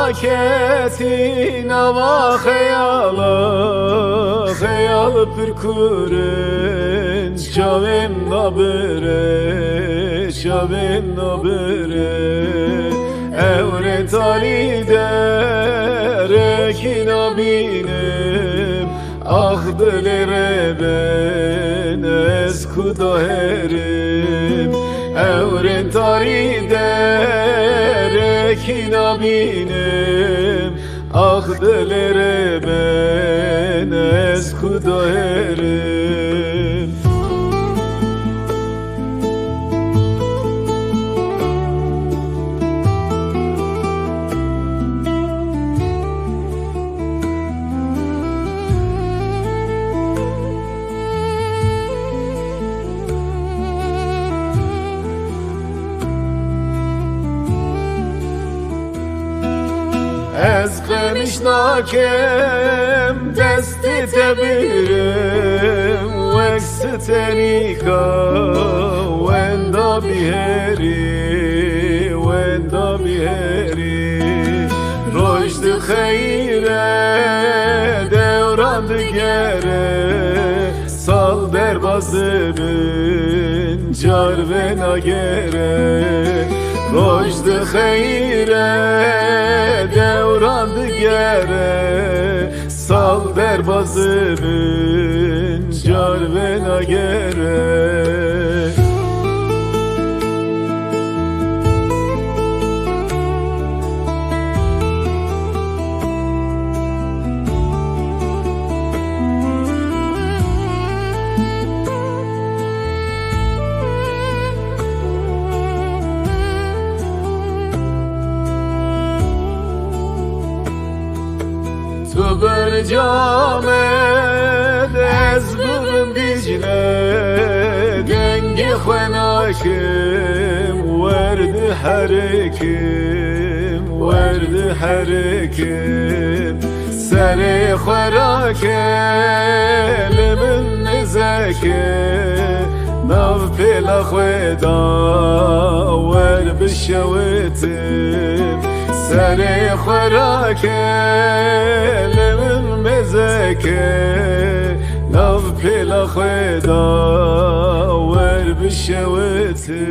naketin ama Kheyal pürkuren Şavem nabere Evret Ali dereki nabinem Ah delere ben eskuda herim Evret Ali dereki nabinem Ah delere ben eskuda herim Ez qeniş nakem desti tebirem Veks terika Venda biheri Roşd kheyre devran digere Sal derbazı bin car ve nagere Roşd kheyre devran digere Sal derbazı bin car ve nagere Tu bercamed ez bugün Dicle Dengi xwenakim Verdi herikim Seri xwerake Limin nizeke Nav pela xweda Ver bişewitim Seri xwerake Limin mezeke Nav pela xweda Ver bişewitim